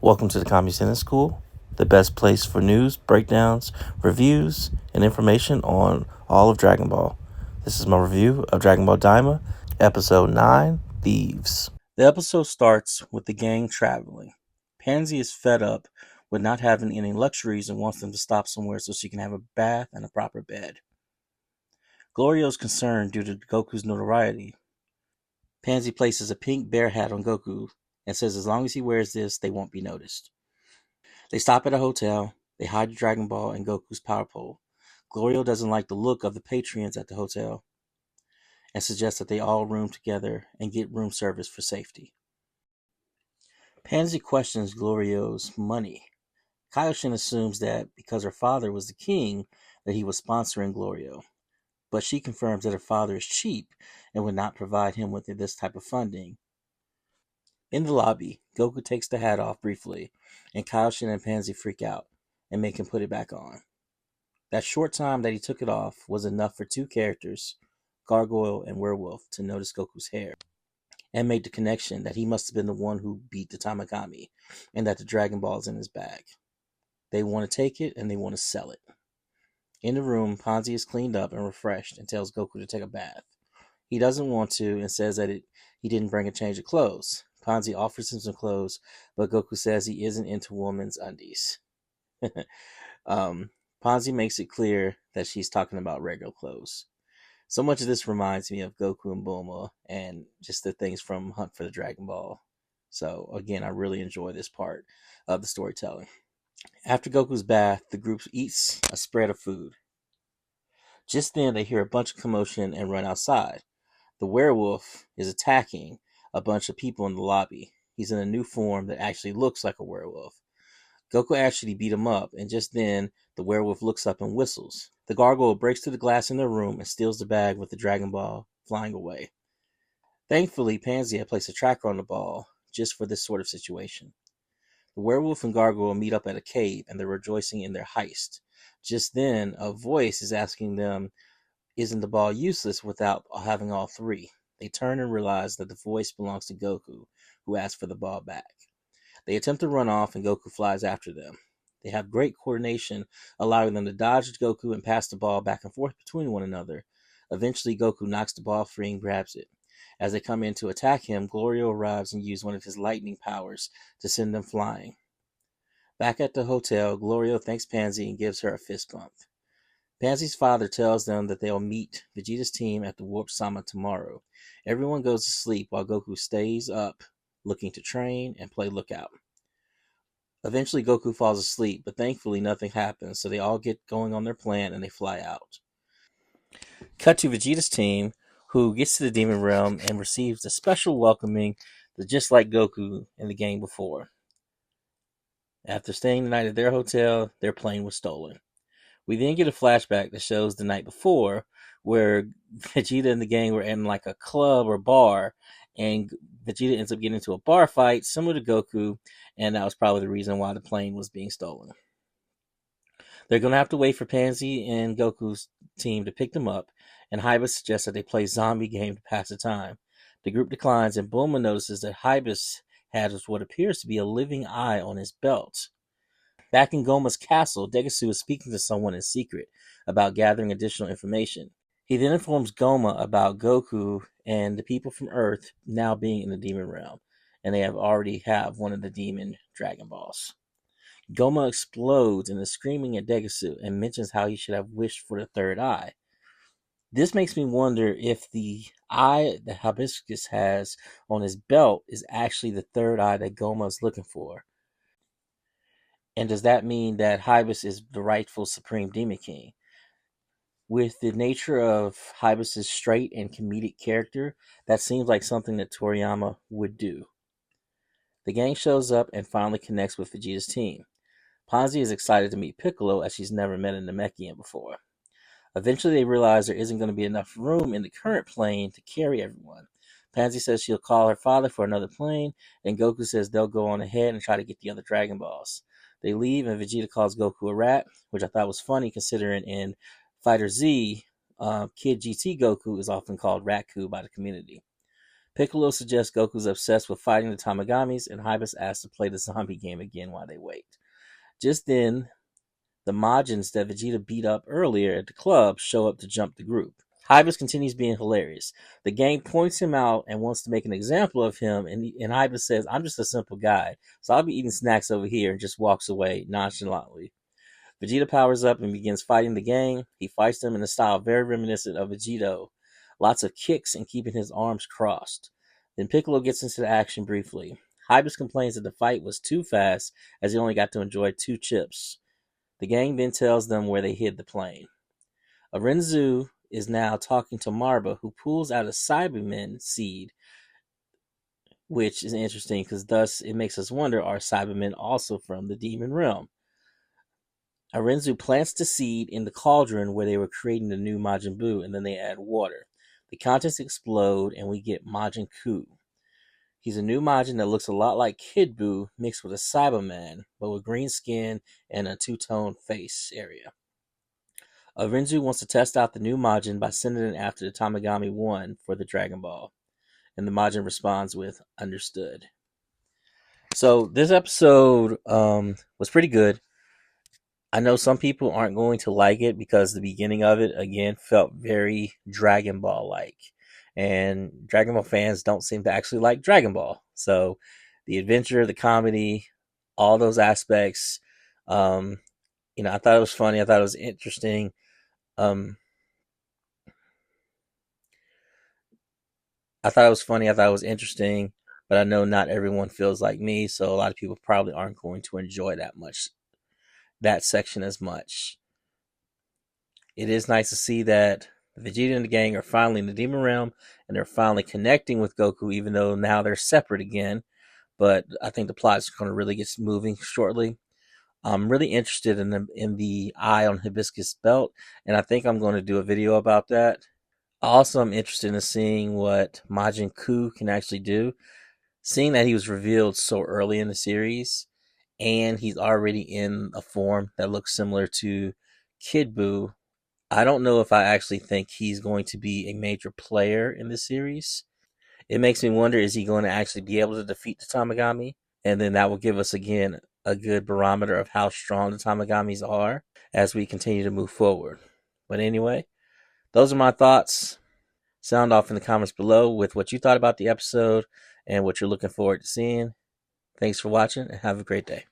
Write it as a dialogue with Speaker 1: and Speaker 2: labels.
Speaker 1: Welcome to the KameSennin School, the best place for news, breakdowns, reviews, and information on all of Dragon Ball. This is my review of Dragon Ball Daima, Episode 9, Thieves. The episode starts with the gang traveling. Pansy is fed up with not having any luxuries and wants them to stop somewhere so she can have a bath and a proper bed. Gloria is concerned due to Goku's notoriety. Pansy places a pink bear hat on Goku and says as long as he wears this, they won't be noticed. They stop at a hotel. They hide the Dragon Ball and Goku's power pole. Gloria doesn't like the look of the patrons at the hotel and suggests that they all room together and get room service for safety. Pansy questions Glorio's money. Kaioshin assumes that because her father was the king, that he was sponsoring Glorio. But she confirms that her father is cheap and would not provide him with this type of funding. In the lobby, Goku takes the hat off briefly, and Kaioshin and Pansy freak out and make him put it back on. That short time that he took it off was enough for two characters, Gargoyle and Werewolf, to notice Goku's hair and make the connection that he must have been the one who beat the Tamagami and that the Dragon Ball is in his bag. They want to take it and they want to sell it. In the room, Pansy is cleaned up and refreshed and tells Goku to take a bath. He doesn't want to and says that he didn't bring a change of clothes. Pansy offers him some clothes, but Goku says he isn't into women's undies. Pansy makes it clear that she's talking about regular clothes. So much of this reminds me of Goku and Bulma and just the things from Hunt for the Dragon Ball. So again, I really enjoy this part of the storytelling. After Goku's bath, the group eats a spread of food. Just then, they hear a bunch of commotion and run outside. The werewolf is attacking a bunch of people in the lobby. He's in a new form that actually looks like a werewolf. Goku actually beat him up, and just then, the werewolf looks up and whistles. The gargoyle breaks through the glass in their room and steals the bag with the Dragon Ball, flying away. Thankfully, Pansy had placed a tracker on the ball just for this sort of situation. The werewolf and gargoyle meet up at a cave, and they're rejoicing in their heist. Just then, a voice is asking them, isn't the ball useless without having all three? They turn and realize that the voice belongs to Goku, who asked for the ball back. They attempt to run off, and Goku flies after them. They have great coordination, allowing them to dodge Goku and pass the ball back and forth between one another. Eventually, Goku knocks the ball free and grabs it. As they come in to attack him, Glorio arrives and uses one of his lightning powers to send them flying. Back at the hotel, Glorio thanks Pansy and gives her a fist bump. Pansy's father tells them that they'll meet Vegeta's team at the Warp Sama tomorrow. Everyone goes to sleep while Goku stays up, looking to train and play lookout. Eventually, Goku falls asleep, but thankfully nothing happens, so they all get going on their plan and they fly out. Cut to Vegeta's team, who gets to the Demon Realm and receives a special welcoming just like Goku in the game before. After staying the night at their hotel, their plane was stolen. We then get a flashback that shows the night before where Vegeta and the gang were in like a club or bar, and Vegeta ends up getting into a bar fight similar to Goku, and that was probably the reason why the plane was being stolen. They're going to have to wait for Pansy and Goku's team to pick them up, and Hybus suggests that they play a zombie game to pass the time. The group declines, and Bulma notices that Hybus has what appears to be a living eye on his belt. Back in Goma's castle, Degasu is speaking to someone in secret about gathering additional information. He then informs Goma about Goku and the people from Earth now being in the Demon Realm, and they already have one of the Demon Dragon Balls. Goma explodes and is screaming at Degasu and mentions how he should have wished for the third eye. This makes me wonder if the eye that Hibiscus has on his belt is actually the third eye that Goma is looking for. And does that mean that Hybus is the rightful Supreme Demon King? With the nature of Hybus's straight and comedic character, that seems like something that Toriyama would do. The gang shows up and finally connects with Vegeta's team. Pansy is excited to meet Piccolo as she's never met a Namekian before. Eventually they realize there isn't going to be enough room in the current plane to carry everyone. Pansy says she'll call her father for another plane, and Goku says they'll go on ahead and try to get the other Dragon Balls. They leave, and Vegeta calls Goku a rat, which I thought was funny considering in Fighter Z, Kid GT Goku is often called Rat Ku by the community. Piccolo suggests Goku's obsessed with fighting the Tamagamis, and Hibis asks to play the zombie game again while they wait. Just then, the Majins that Vegeta beat up earlier at the club show up to jump the group. Hibis continues being hilarious. The gang points him out and wants to make an example of him, and Hibis says, "I'm just a simple guy, so I'll be eating snacks over here," and just walks away nonchalantly. Vegeta powers up and begins fighting the gang. He fights them in a style very reminiscent of Vegito. Lots of kicks and keeping his arms crossed. Then Piccolo gets into the action briefly. Hibis complains that the fight was too fast as he only got to enjoy 2 chips. The gang then tells them where they hid the plane. Renzu is now talking to Marba, who pulls out a Cybermen seed, which is interesting because thus it makes us wonder, are Cybermen also from the demon realm? Renzu plants the seed in the cauldron where they were creating the new Majin Buu, and then they add water. The contents explode, and we get Majin Kuu. He's a new Majin that looks a lot like Kid Buu mixed with a Cyberman, but with green skin and a two-tone face area. Renzu wants to test out the new Majin by sending it after the Tamagami 1 for the Dragon Ball. And the Majin responds with, "Understood." So this episode was pretty good. I know some people aren't going to like it because the beginning of it, again, felt very Dragon Ball-like. And Dragon Ball fans don't seem to actually like Dragon Ball. So the adventure, the comedy, all those aspects, I thought it was funny. I thought it was interesting. I thought it was funny. I thought it was interesting. But I know not everyone feels like me. So a lot of people probably aren't going to enjoy that section as much. It is nice to see that Vegeta and the gang are finally in the demon realm and they're finally connecting with Goku, even though now they're separate again. But I think the plot is going to really get moving shortly. I'm really interested in the eye on Hibiscus belt, and I think I'm going to do a video about that. Also, I'm interested in seeing what Majin Kuu can actually do. Seeing that he was revealed so early in the series, and he's already in a form that looks similar to Kid Buu, I don't know if I actually think he's going to be a major player in the series. It makes me wonder, is he going to actually be able to defeat the Tamagami? And then that will give us, again, a good barometer of how strong the Tamagamis are as we continue to move forward. But anyway, those are my thoughts. Sound off in the comments below with what you thought about the episode and what you're looking forward to seeing. Thanks for watching and have a great day.